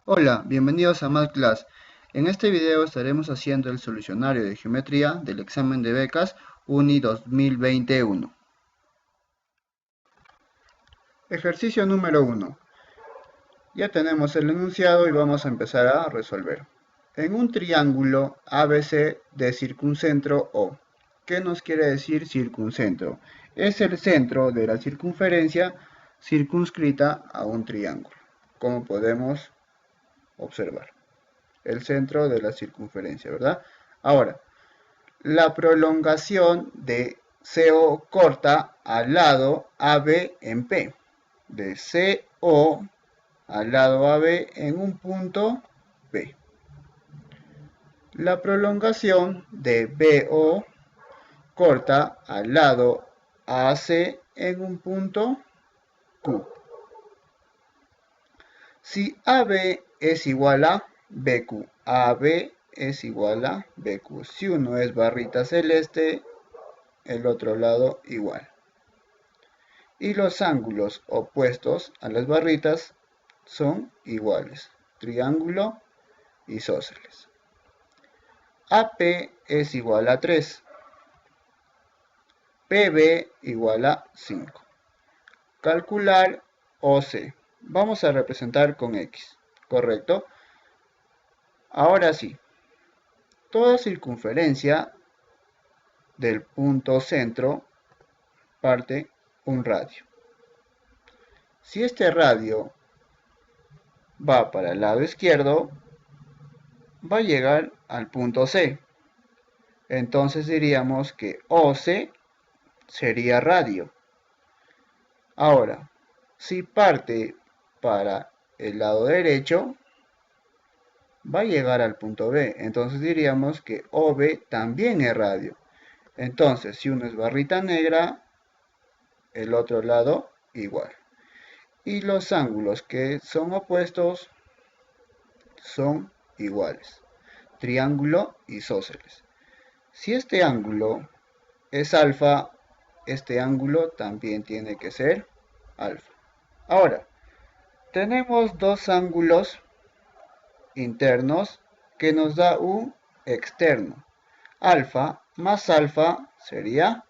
Hola, bienvenidos a Math Class. En este video estaremos haciendo el solucionario de geometría del examen de becas UNI 2021. Ejercicio número 1. Ya tenemos el enunciado y vamos a empezar a resolver. En un triángulo ABC de circuncentro O. ¿Qué nos quiere decir circuncentro? Es el centro de la circunferencia circunscrita a un triángulo, como podemos observar. El centro de la circunferencia, ¿verdad? Ahora, la prolongación de CO corta al lado AB en P. De CO al lado AB en un punto P. La prolongación de BO corta al lado AC en un punto Q. Si AB es igual a BQ, AB es igual a BQ. Si uno es barrita celeste, el otro lado igual. Y los ángulos opuestos a las barritas son iguales. Triángulo isósceles. AP es igual a 3. PB igual a 5. Calcular OC. Vamos a representar con X, ¿correcto? Ahora sí, toda circunferencia del punto centro parte un radio. Si este radio va para el lado izquierdo, va a llegar al punto C. Entonces diríamos que OC sería radio. Ahora, si parte para el lado derecho, va a llegar al punto B. Entonces diríamos que OB también es radio. Entonces, si uno es barrita negra, el otro lado igual. Y los ángulos que son opuestos son iguales. Triángulo isósceles. Si este ángulo es alfa, este ángulo también tiene que ser alfa. Ahora, tenemos dos ángulos internos que nos da un externo. Alfa más alfa sería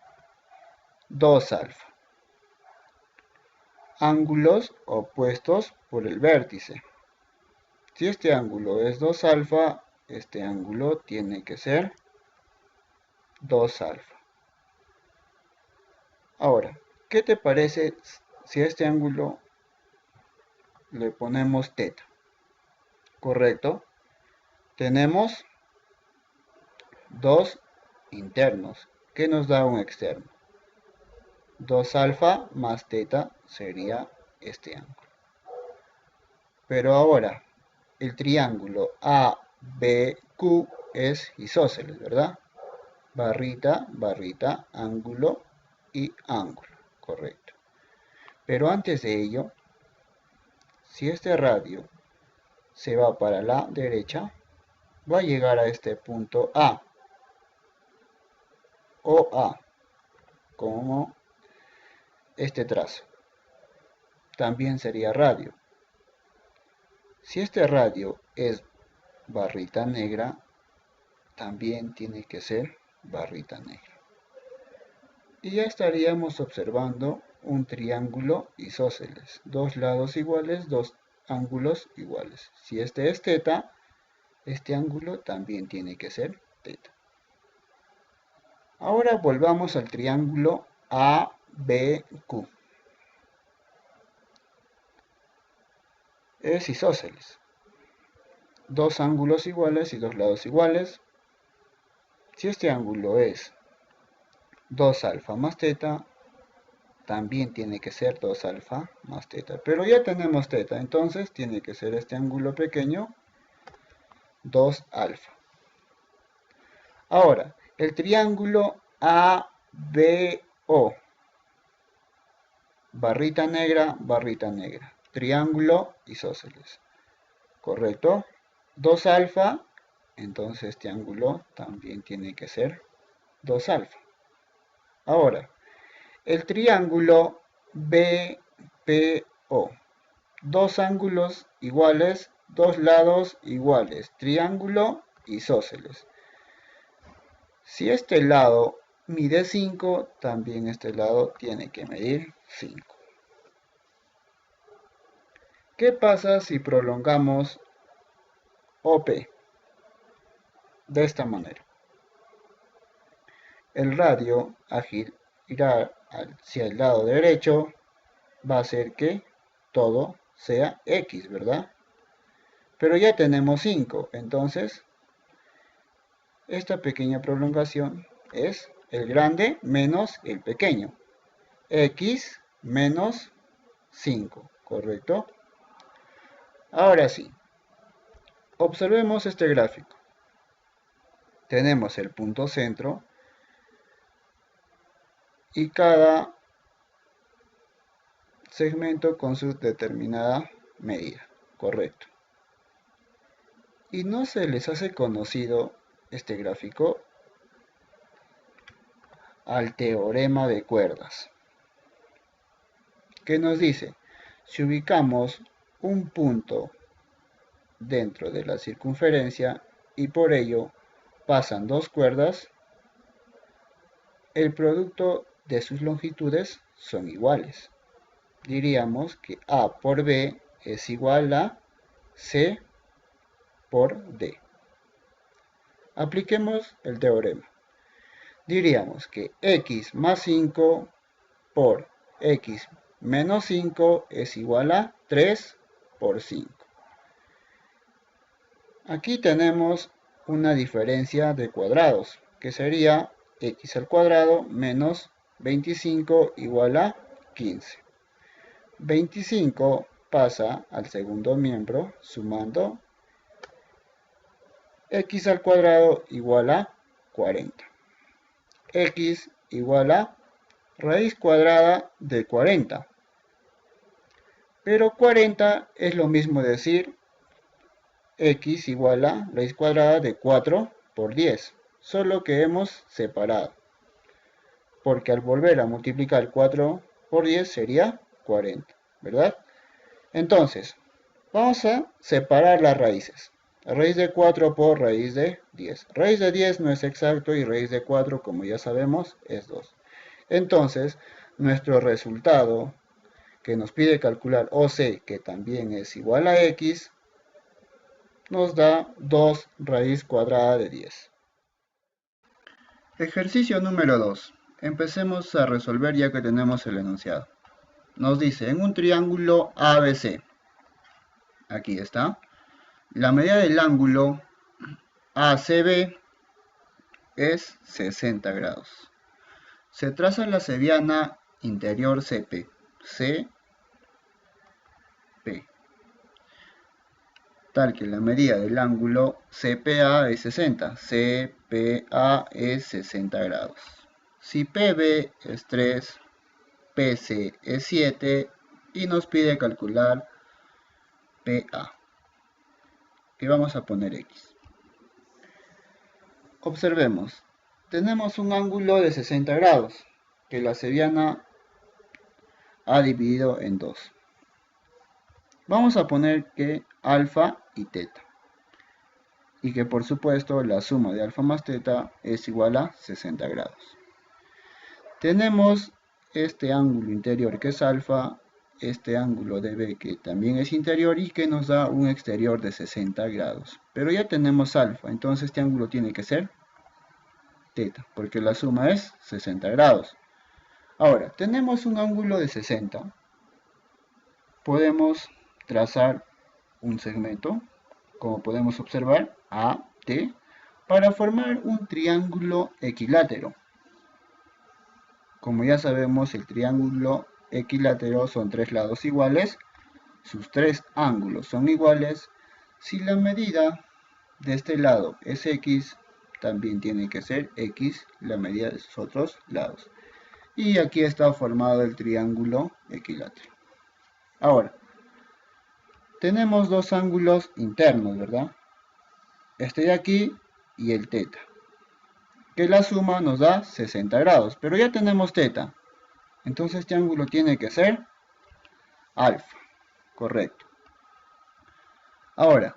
2 alfa. Ángulos opuestos por el vértice. Si este ángulo es 2 alfa, este ángulo tiene que ser 2 alfa. Ahora, ¿qué te parece si a este ángulo le ponemos teta? ¿Correcto? Tenemos dos internos. ¿Qué nos da un externo? 2 alfa más teta sería este ángulo. Pero ahora, el triángulo ABQ es isósceles, ¿verdad? Barrita, barrita, ángulo y ángulo, correcto. Pero antes de ello, si este radio se va para la derecha, va a llegar a este punto A, o A, como este trazo. También sería radio. Si este radio es barrita negra, también tiene que ser barrita negra. Y ya estaríamos observando un triángulo isósceles. Dos lados iguales, dos ángulos iguales. Si este es teta, este ángulo también tiene que ser teta. Ahora volvamos al triángulo ABQ. Es isósceles. Dos ángulos iguales y dos lados iguales. Si este ángulo es 2 alfa más teta, también tiene que ser 2 alfa más teta. Pero ya tenemos teta, entonces tiene que ser este ángulo pequeño 2 alfa. Ahora, el triángulo ABO. Barrita negra, triángulo isósceles. ¿Correcto? 2 alfa, entonces este ángulo también tiene que ser 2 alfa. Ahora, el triángulo BPO. Dos ángulos iguales dos lados iguales, triángulo isósceles. Si este lado mide 5, también este lado tiene que medir 5. ¿Qué pasa si prolongamos OP de esta manera? El radio al girar hacia el lado derecho va a hacer que todo sea X, ¿verdad? Pero ya tenemos 5, entonces esta pequeña prolongación es el grande menos el pequeño. X menos 5, ¿correcto? Ahora sí, observemos este gráfico. Tenemos el punto centro y cada segmento con su determinada medida, correcto. ¿Y no se les hace conocido este gráfico al teorema de cuerdas? ¿Qué nos dice? Si ubicamos un punto dentro de la circunferencia y por ello pasan dos cuerdas, el producto de sus longitudes son iguales. Diríamos que A por B es igual a C por D. Apliquemos el teorema. Diríamos que X más 5 por X menos 5 es igual a 3 por 5. Aquí tenemos una diferencia de cuadrados, que sería X al cuadrado menos 25 igual a 15. 25 pasa al segundo miembro sumando X al cuadrado igual a 40. X igual a raíz cuadrada de 40. Pero 40 es lo mismo decir X igual a raíz cuadrada de 4 por 10. Solo que hemos separado. Porque al volver a multiplicar 4 por 10 sería 40, ¿verdad? Entonces, vamos a separar las raíces. Raíz de 4 por raíz de 10. Raíz de 10 no es exacto y raíz de 4, como ya sabemos, es 2. Entonces, nuestro resultado que nos pide calcular OC, que también es igual a X, nos da 2 raíz cuadrada de 10. Ejercicio número 2. Empecemos a resolver ya que tenemos el enunciado. Nos dice, en un triángulo ABC, aquí está, la medida del ángulo ACB es 60 grados. Se traza la cebiana interior CP, tal que la medida del ángulo CPA es 60, CPA es 60 grados. Si PB es 3, PC es 7 y nos pide calcular PA, que vamos a poner X. Observemos, tenemos un ángulo de 60 grados que la cebiana ha dividido en dos. Vamos a poner que alfa y teta, y que por supuesto la suma de alfa más teta es igual a 60 grados. Tenemos este ángulo interior que es alfa, este ángulo de B que también es interior y que nos da un exterior de 60 grados. Pero ya tenemos alfa, entonces este ángulo tiene que ser teta, porque la suma es 60 grados. Ahora, tenemos un ángulo de 60. Podemos trazar un segmento, como podemos observar, AT, para formar un triángulo equilátero. Como ya sabemos, el triángulo equilátero son tres lados iguales, sus tres ángulos son iguales. Si la medida de este lado es X, también tiene que ser X la medida de sus otros lados. Y aquí está formado el triángulo equilátero. Ahora, tenemos dos ángulos internos, ¿verdad? Este de aquí y el teta, que la suma nos da 60 grados, pero ya tenemos teta, entonces este ángulo tiene que ser alfa, correcto. Ahora,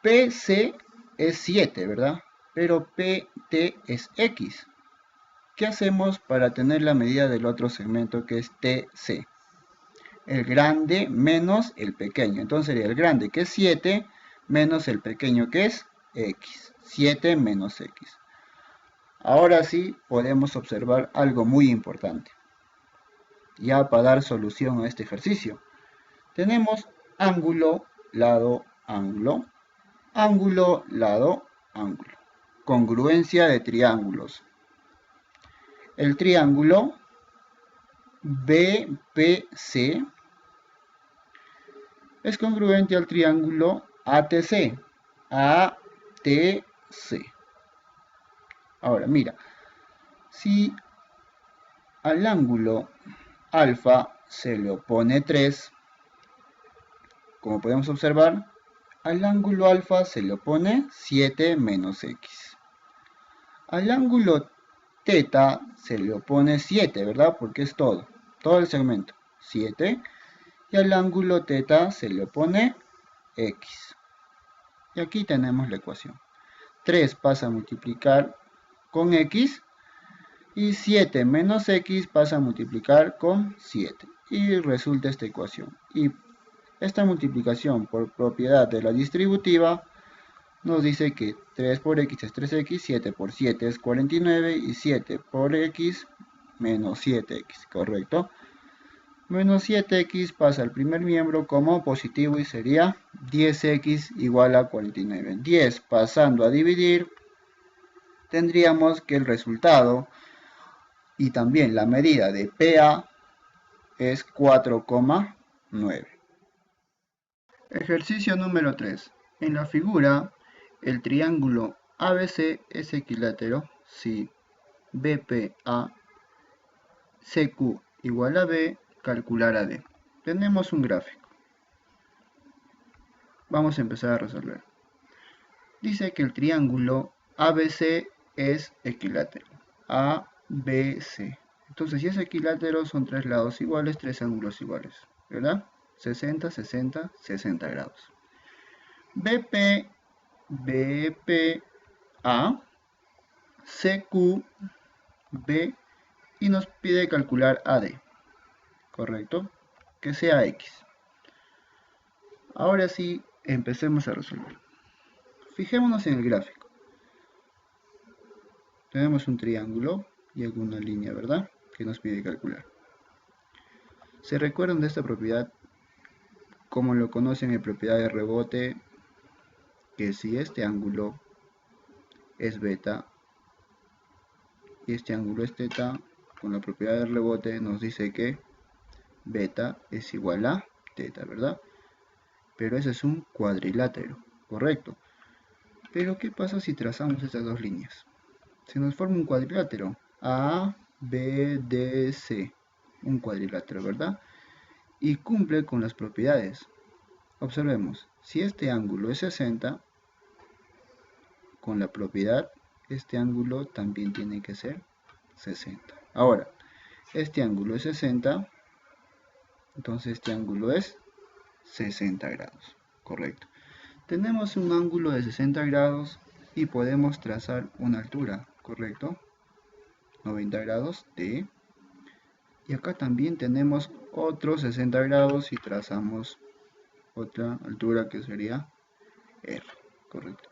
PC es 7, ¿verdad? Pero PT es X. ¿Qué hacemos para tener la medida del otro segmento que es TC? El grande menos el pequeño. Entonces sería el grande que es 7 menos el pequeño que es X. 7 menos X. Ahora sí podemos observar algo muy importante. Ya para dar solución a este ejercicio. Tenemos ángulo, lado, ángulo. Ángulo, lado, ángulo. Congruencia de triángulos. El triángulo BPC es congruente al triángulo ATC. ATC. Ahora, mira. Si al ángulo alfa se le opone 3, como podemos observar, al ángulo alfa se le opone 7 menos x. Al ángulo teta se le opone 7, ¿verdad? Porque es todo el segmento, 7. Y al ángulo teta se le opone x. Y aquí tenemos la ecuación. 3 pasa a multiplicar con x y 7 menos x pasa a multiplicar con 7. Y resulta esta ecuación. Y esta multiplicación por propiedad de la distributiva nos dice que 3 por x es 3x, 7 por 7 es 49 y 7 por x menos 7x, ¿correcto? Menos 7x pasa al primer miembro como positivo y sería 10x igual a 49. 10 pasando a dividir, tendríamos que el resultado y también la medida de PA es 4,9. Ejercicio número 3. En la figura, el triángulo ABC es equilátero si BPA CQ igual a B, calcular a D. Tenemos un gráfico. Vamos a empezar a resolver. Dice que el triángulo ABC es equilátero. ABC. Entonces, si es equilátero, son tres lados iguales, tres ángulos iguales, ¿verdad? 60, 60, 60 grados. BP, BPA, CQ, B, y nos pide calcular AD, ¿correcto? Que sea X. Ahora sí, empecemos a resolver. Fijémonos en el gráfico. Tenemos un triángulo y alguna línea, ¿verdad? Que nos pide calcular. ¿Se recuerdan de esta propiedad? Como lo conocen en propiedad de rebote, que si este ángulo es beta y este ángulo es teta, con la propiedad de rebote nos dice que beta es igual a teta, ¿verdad? Pero ese es un cuadrilátero, correcto. Pero ¿qué pasa si trazamos estas dos líneas? Se nos forma un cuadrilátero, A, B, D, C, un cuadrilátero, ¿verdad? Y cumple con las propiedades. Observemos, si este ángulo es 60, con la propiedad, este ángulo también tiene que ser 60. Ahora, este ángulo es 60, entonces este ángulo es 60 grados, correcto. Tenemos un ángulo de 60 grados y podemos trazar una altura, correcto, 90 grados D. Y acá también tenemos otros 60 grados y trazamos otra altura que sería R, correcto.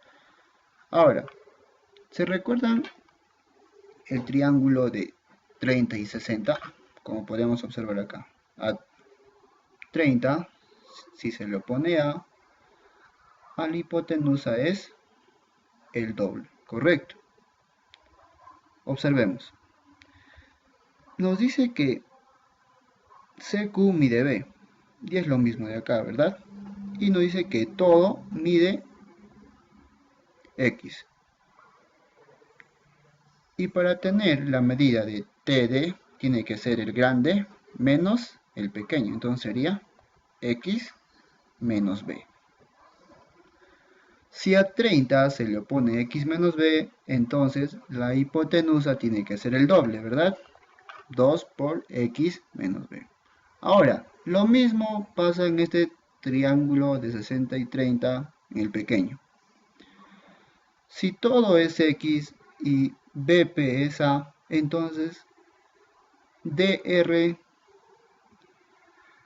Ahora, ¿se recuerdan el triángulo de 30 y 60? Como podemos observar acá. A 30, si se le opone a la hipotenusa es el doble, correcto. Observemos. Nos dice que CQ mide B, y es lo mismo de acá, ¿verdad? Y nos dice que todo mide X. Y para tener la medida de TD, tiene que ser el grande menos el pequeño. Entonces sería X menos B. Si a 30 se le opone X menos B, entonces la hipotenusa tiene que ser el doble, ¿verdad? 2 por X menos B. Ahora, lo mismo pasa en este triángulo de 60 y 30 en el pequeño. Si todo es X y BP es A, entonces DR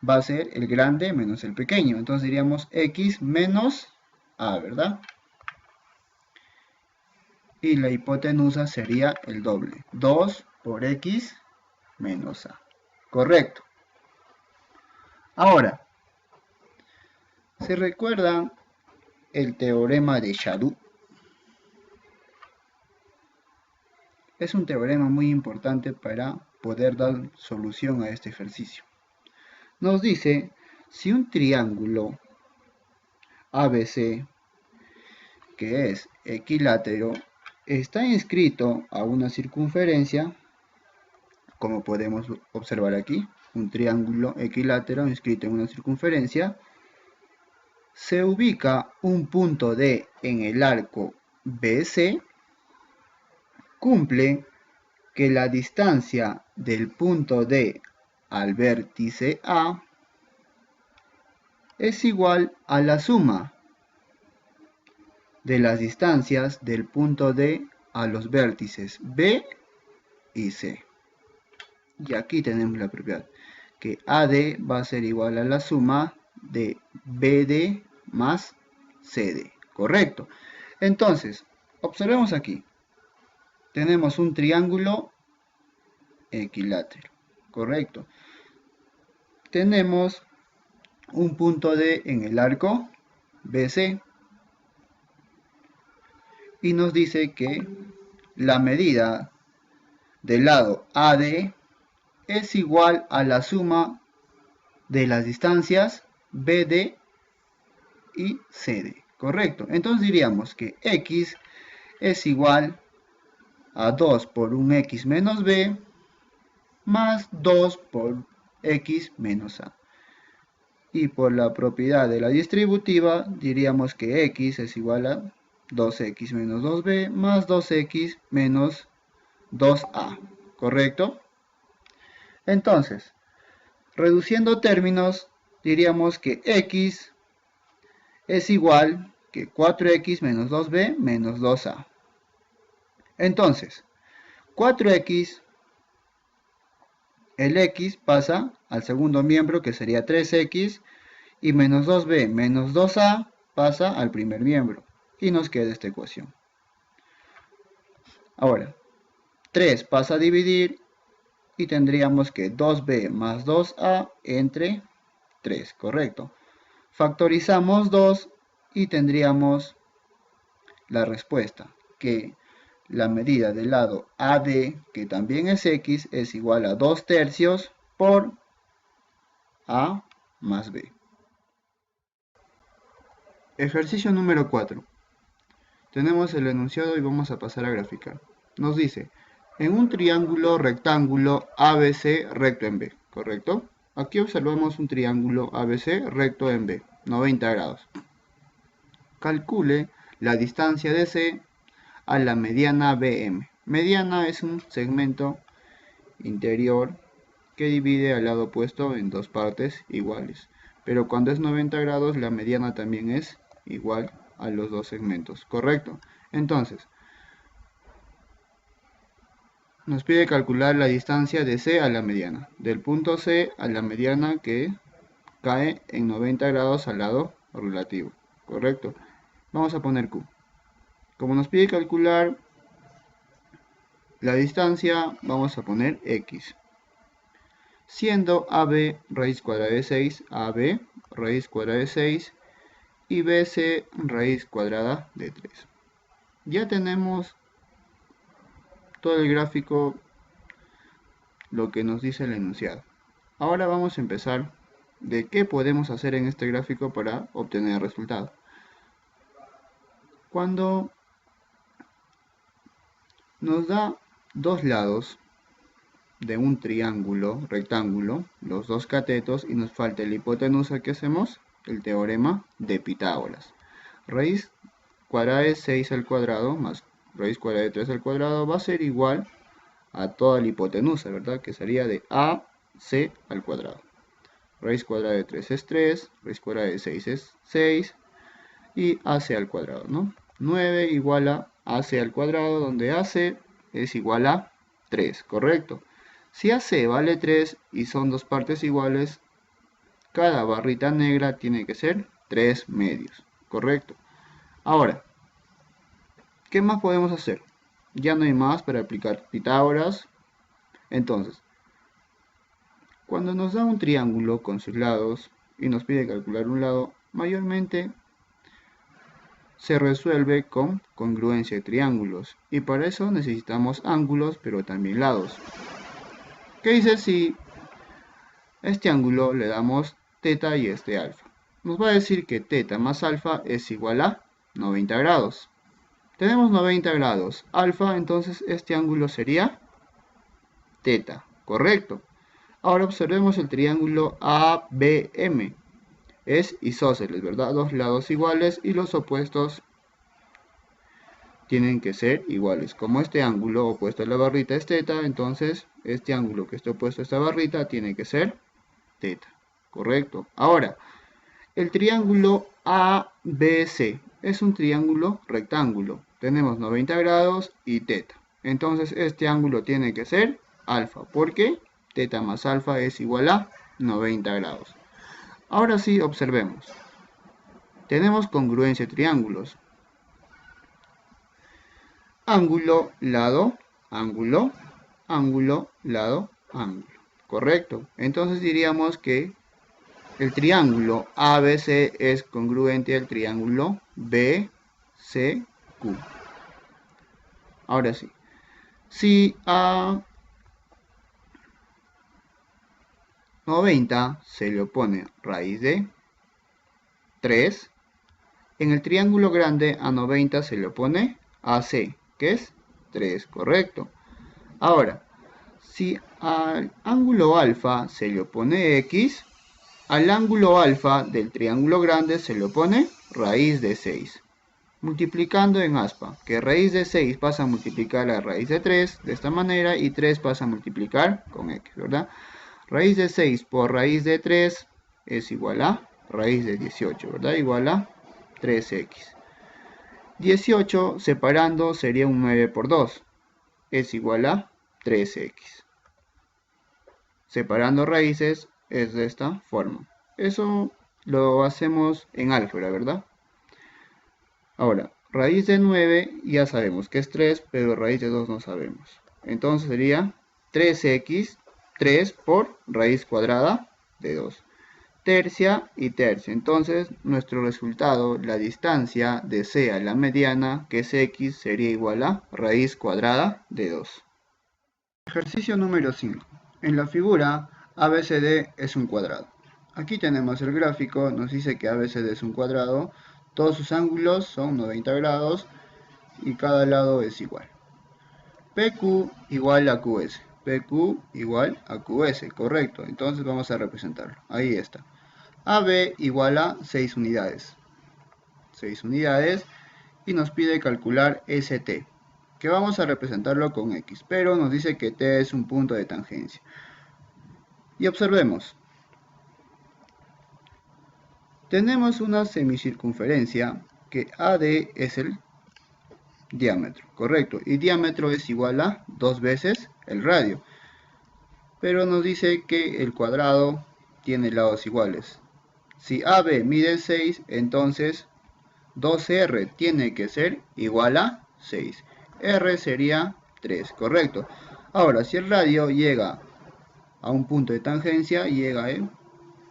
va a ser el grande menos el pequeño. Entonces diríamos X menos A, ¿verdad? Y la hipotenusa sería el doble. 2 por X menos A. Correcto. Ahora, ¿se recuerdan el teorema de Sharp? Es un teorema muy importante para poder dar solución a este ejercicio. Nos dice, si un triángulo ABC, que es equilátero, está inscrito a una circunferencia, como podemos observar aquí, un triángulo equilátero inscrito en una circunferencia, se ubica un punto D en el arco BC, cumple que la distancia del punto D al vértice A es igual a la suma de las distancias del punto D a los vértices B y C. Y aquí tenemos la propiedad, que AD va a ser igual a la suma de BD más CD. Correcto. Entonces, observemos aquí. Tenemos un triángulo equilátero. Correcto. Tenemos un punto D en el arco BC. Y nos dice que la medida del lado AD es igual a la suma de las distancias BD y CD. Correcto. Entonces diríamos que X es igual a 2 por un X menos B más 2 por X menos A. Y por la propiedad de la distributiva diríamos que X es igual a 2X menos 2B más 2X menos 2A. ¿Correcto? Entonces, reduciendo términos, diríamos que X es igual que 4X menos 2B menos 2A. Entonces, 4X, el X pasa al segundo miembro, que sería 3X, y menos 2B menos 2A pasa al primer miembro. Y nos queda esta ecuación. Ahora, 3 pasa a dividir y tendríamos que 2B más 2A entre 3, correcto. Factorizamos 2 y tendríamos la respuesta, que la medida del lado AD, que también es X, es igual a 2 tercios por A más B. Ejercicio número 4. Tenemos el enunciado y vamos a pasar a graficar. Nos dice, en un triángulo rectángulo ABC recto en B, ¿correcto? Aquí observamos un triángulo ABC recto en B, 90 grados. Calcule la distancia de C a la mediana BM. Mediana es un segmento interior que divide al lado opuesto en dos partes iguales. Pero cuando es 90 grados, la mediana también es igual a los dos segmentos, ¿correcto? Entonces, nos pide calcular la distancia de C a la mediana. Del punto C a la mediana que cae en 90 grados al lado relativo, ¿correcto? Vamos a poner Q. Como nos pide calcular la distancia, vamos a poner X. Siendo AB raíz cuadrada de 6, AB raíz cuadrada de 6 y BC raíz cuadrada de 3. Ya tenemos todo el gráfico, lo que nos dice el enunciado. Ahora vamos a empezar de qué podemos hacer en este gráfico para obtener el resultado. Cuando nos da dos lados de un triángulo, rectángulo, los dos catetos y nos falta la hipotenusa, ¿qué hacemos? El teorema de Pitágoras. Raíz cuadrada de 6 al cuadrado más raíz cuadrada de 3 al cuadrado va a ser igual a toda la hipotenusa, ¿verdad? Que sería de AC al cuadrado. Raíz cuadrada de 3 es 3, raíz cuadrada de 6 es 6 y AC al cuadrado, ¿no? 9 igual a AC al cuadrado, donde AC es igual a 3, ¿correcto? Si AC vale 3 y son dos partes iguales, cada barrita negra tiene que ser 3 medios, ¿correcto? Ahora, ¿qué más podemos hacer? Ya no hay más para aplicar Pitágoras. Entonces, cuando nos da un triángulo con sus lados y nos pide calcular un lado, mayormente se resuelve con congruencia de triángulos. Y para eso necesitamos ángulos, pero también lados. ¿Qué dice si este ángulo le damos teta y este alfa? Nos va a decir que teta más alfa es igual a 90 grados. Tenemos 90 grados alfa, entonces este ángulo sería teta, ¿correcto? Ahora observemos el triángulo ABM. Es isósceles, ¿verdad? Dos lados iguales y los opuestos tienen que ser iguales. Como este ángulo opuesto a la barrita es teta, entonces este ángulo que está opuesto a esta barrita tiene que ser teta, ¿correcto? Ahora, el triángulo ABC es un triángulo rectángulo. Tenemos 90 grados y teta. Entonces este ángulo tiene que ser alfa, porque teta más alfa es igual a 90 grados. Ahora sí, observemos. Tenemos congruencia de triángulos. Ángulo, lado, ángulo, ángulo, lado, ángulo. ¿Correcto? Entonces diríamos que el triángulo ABC es congruente al triángulo BCQ. Ahora sí. Si a 90 se le opone raíz de 3, en el triángulo grande a 90 se le opone AC, que es 3, correcto. Ahora, si al ángulo alfa se le opone X, al ángulo alfa del triángulo grande se le opone raíz de 6. Multiplicando en aspa, que raíz de 6 pasa a multiplicar a raíz de 3 de esta manera y 3 pasa a multiplicar con X, ¿verdad? Raíz de 6 por raíz de 3 es igual a raíz de 18, ¿verdad? Igual a 3X. 18 separando sería un 9 por 2, es igual a 3X. Separando raíces es de esta forma. Eso lo hacemos en álgebra, ¿verdad? Ahora, raíz de 9 ya sabemos que es 3, pero raíz de 2 no sabemos. Entonces sería 3x, 3 por raíz cuadrada de 2. Tercia y tercia. Entonces, nuestro resultado, la distancia de C a la mediana, que es x, sería igual a raíz cuadrada de 2. Ejercicio número 5. En la figura, ABCD es un cuadrado. Aquí tenemos el gráfico, nos dice que ABCD es un cuadrado. Todos sus ángulos son 90 grados y cada lado es igual. PQ igual a QS. PQ igual a QS, correcto. Entonces vamos a representarlo. Ahí está. AB igual a 6 unidades. 6 unidades y nos pide calcular ST, que vamos a representarlo con X, pero nos dice que T es un punto de tangencia. Y observemos. Tenemos una semicircunferencia que AD es el diámetro, correcto, y diámetro es igual a 2 veces el radio, pero nos dice que el cuadrado tiene lados iguales. Si AB mide 6, entonces 2R tiene que ser igual a 6, R sería 3, correcto. Ahora, si el radio llega a un punto de tangencia, llega en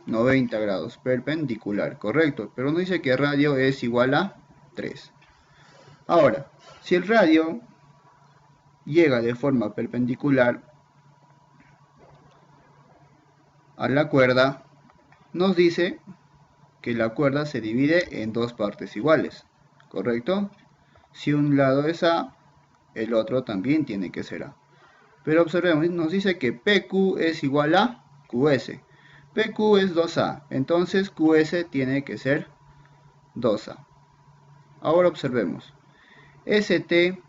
90 grados perpendicular, correcto, pero nos dice que el radio es igual a 3. Ahora, si el radio llega de forma perpendicular a la cuerda, nos dice que la cuerda se divide en dos partes iguales, ¿correcto? Si un lado es A, el otro también tiene que ser A. Pero observemos, nos dice que PQ es igual a QS. PQ es 2A, entonces QS tiene que ser 2A. Ahora observemos. ST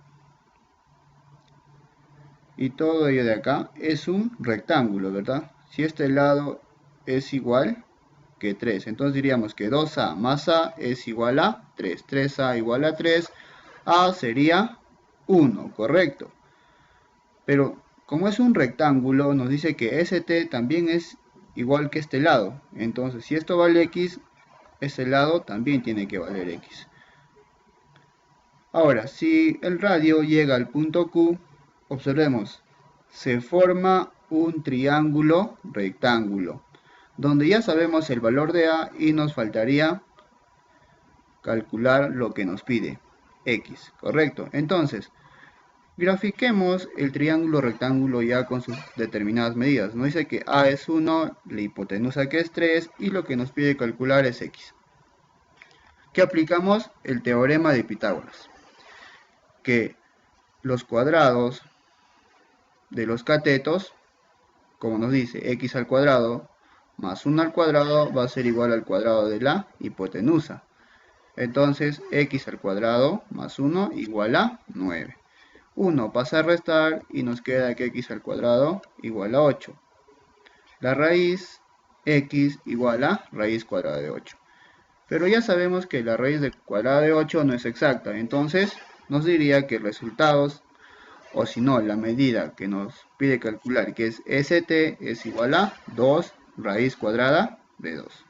y todo ello de acá es un rectángulo, ¿verdad? Si este lado es igual que 3. Entonces diríamos que 2a más a es igual a 3. 3a igual a 3. A sería 1, correcto. Pero como es un rectángulo, nos dice que ST también es igual que este lado. Entonces, si esto vale X, este lado también tiene que valer X. Ahora, si el radio llega al punto Q, observemos, se forma un triángulo rectángulo, donde ya sabemos el valor de A y nos faltaría calcular lo que nos pide, X, ¿correcto? Entonces, grafiquemos el triángulo rectángulo ya con sus determinadas medidas. Nos dice que A es 1, la hipotenusa que es 3 y lo que nos pide calcular es X. ¿Qué aplicamos? El teorema de Pitágoras, que los cuadrados de los catetos, como nos dice, x al cuadrado más 1 al cuadrado va a ser igual al cuadrado de la hipotenusa. Entonces, x al cuadrado más 1 igual a 9. 1 pasa a restar y nos queda que x al cuadrado igual a 8. La raíz x igual a raíz cuadrada de 8. Pero ya sabemos que la raíz cuadrada de 8 no es exacta, entonces nos diría que el resultado, o si no, la medida que nos pide calcular, que es ST, es igual a 2 raíz cuadrada de 2.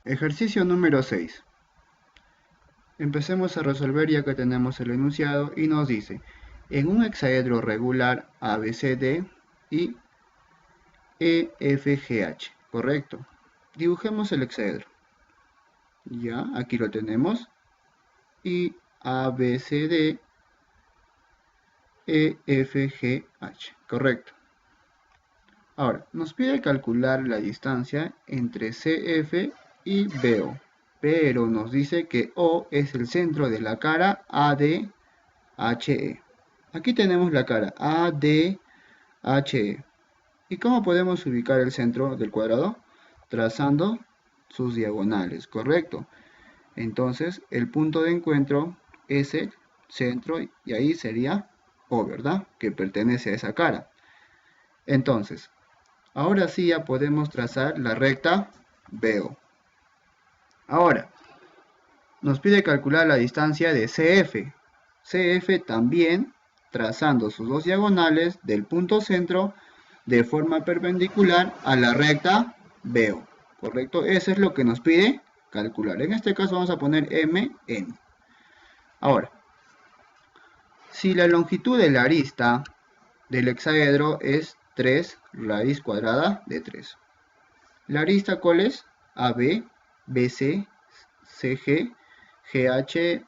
Ejercicio número 6. Empecemos a resolver ya que tenemos el enunciado y nos dice, en un hexaedro regular ABCD y EFGH, correcto. Dibujemos el hexaedro. Ya, aquí lo tenemos. Y ABCD EFGH, correcto. Ahora, nos pide calcular la distancia entre CF y BO, pero nos dice que O es el centro de la cara ADHE. Aquí tenemos la cara ADHE. ¿Y cómo podemos ubicar el centro del cuadrado? Trazando sus diagonales, correcto. Entonces, el punto de encuentro es el centro y ahí sería O, ¿verdad? Que pertenece a esa cara. Entonces, ahora sí ya podemos trazar la recta BO. Ahora, nos pide calcular la distancia de CF. CF también trazando sus dos diagonales del punto centro de forma perpendicular a la recta BO. ¿Correcto? Eso es lo que nos pide calcular. En este caso vamos a poner MN. Ahora, si la longitud de la arista del hexaedro es 3 raíz cuadrada de 3. ¿La arista cuál es? AB, BC, CG, GH,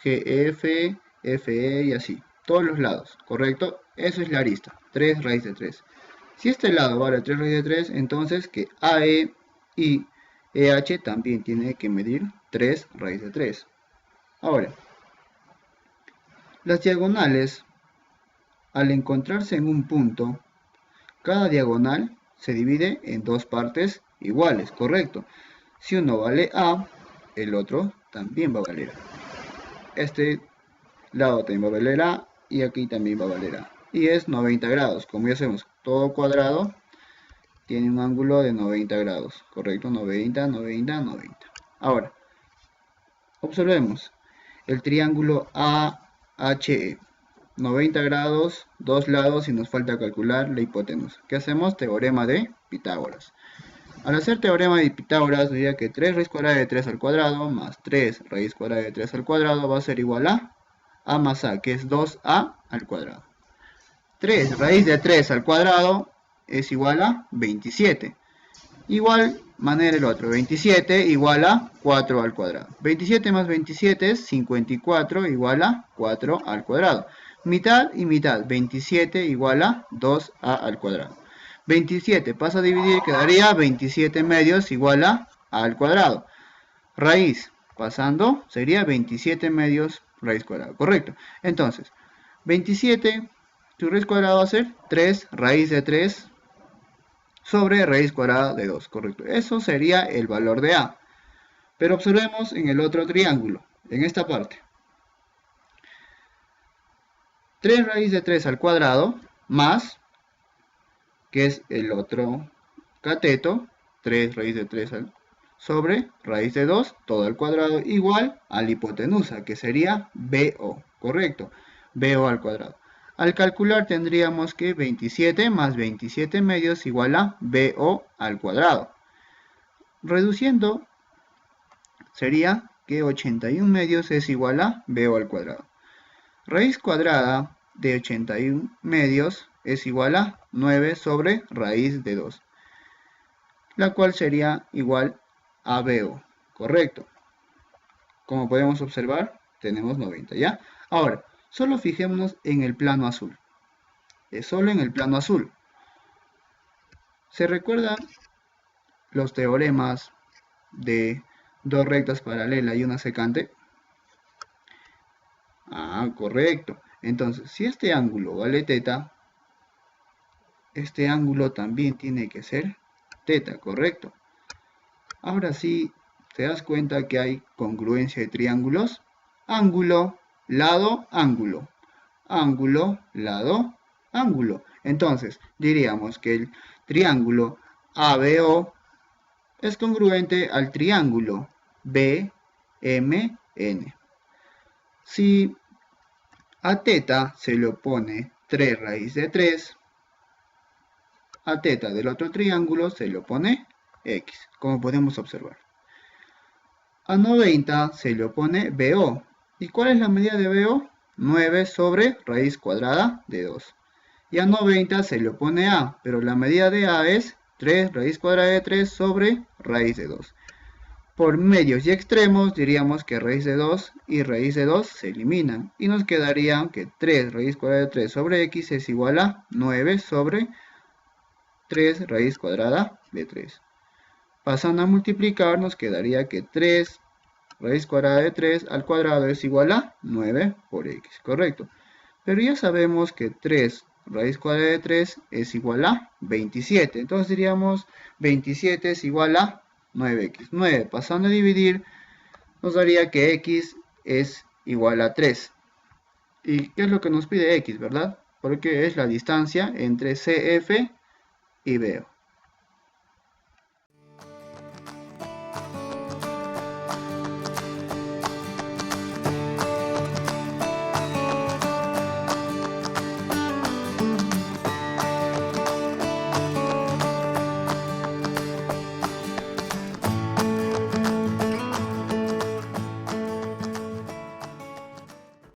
GF, FE y así. Todos los lados, ¿correcto? Eso es la arista, 3 raíz de 3. Si este lado vale 3 raíz de 3, entonces que AE y EH también tiene que medir 3 raíz de 3. Ahora, las diagonales, al encontrarse en un punto, cada diagonal se divide en dos partes iguales, correcto. Si uno vale A, el otro también va a valer A. Este lado también va a valer A y aquí también va a valer A. Y es 90 grados. Como ya sabemos, todo cuadrado tiene un ángulo de 90 grados, correcto. 90, 90, 90. Ahora, observemos el triángulo AHE. 90 grados, dos lados y nos falta calcular la hipotenusa. ¿Qué hacemos? Teorema de Pitágoras. Al hacer teorema de Pitágoras, diría que 3 raíz cuadrada de 3 al cuadrado más 3 raíz cuadrada de 3 al cuadrado va a ser igual a más a, que es 2a al cuadrado. 3 raíz de 3 al cuadrado es igual a 27. Igual manera el otro, 27 igual a 4 al cuadrado. 27 más 27 es 54 igual a 4 al cuadrado. Mitad y mitad, 27 igual a 2a al cuadrado. 27 pasa a dividir, quedaría 27 medios igual a al cuadrado. Raíz, pasando, sería 27 medios raíz cuadrada, correcto. Entonces, 27, su raíz cuadrada va a ser 3 raíz de 3 sobre raíz cuadrada de 2, correcto. Eso sería el valor de A. Pero observemos en el otro triángulo, en esta parte. 3 raíz de 3 al cuadrado más, que es el otro cateto, 3 raíz de 3 sobre raíz de 2, todo al cuadrado, igual a la hipotenusa, que sería BO, correcto, BO al cuadrado. Al calcular tendríamos que 27 más 27 medios igual a BO al cuadrado. Reduciendo, sería que 81 medios es igual a BO al cuadrado. Raíz cuadrada de 81 medios es igual a 9 sobre raíz de 2, la cual sería igual a BO, correcto. Como podemos observar, tenemos 90, ¿ya? Ahora, solo fijémonos en el plano azul. Es solo en el plano azul. ¿Se recuerdan los teoremas de dos rectas paralelas y una secante? Ah, correcto. Entonces, si este ángulo vale teta, este ángulo también tiene que ser teta, correcto. Ahora sí, ¿te das cuenta que hay congruencia de triángulos? Ángulo, lado, ángulo. Ángulo, lado, ángulo. Entonces, diríamos que el triángulo ABO es congruente al triángulo BMN. Si a teta se le opone 3 raíz de 3, a teta del otro triángulo se le opone X, como podemos observar. A 90 se le opone BO. ¿Y cuál es la medida de BO? 9 sobre raíz cuadrada de 2. Y a 90 se le opone A, pero la medida de A es 3 raíz cuadrada de 3 sobre raíz de 2. Por medios y extremos diríamos que raíz de 2 y raíz de 2 se eliminan. Y nos quedaría que 3 raíz cuadrada de 3 sobre X es igual a 9 sobre 3 raíz cuadrada de 3. Pasando a multiplicar, nos quedaría que 3 raíz cuadrada de 3 al cuadrado es igual a 9 por x, correcto. Pero ya sabemos que 3 raíz cuadrada de 3 es igual a 27. Entonces diríamos 27 es igual a 9x. 9 pasando a dividir nos daría que x es igual a 3. ¿Y qué es lo que nos pide x, verdad? Porque es la distancia entre CF y BO.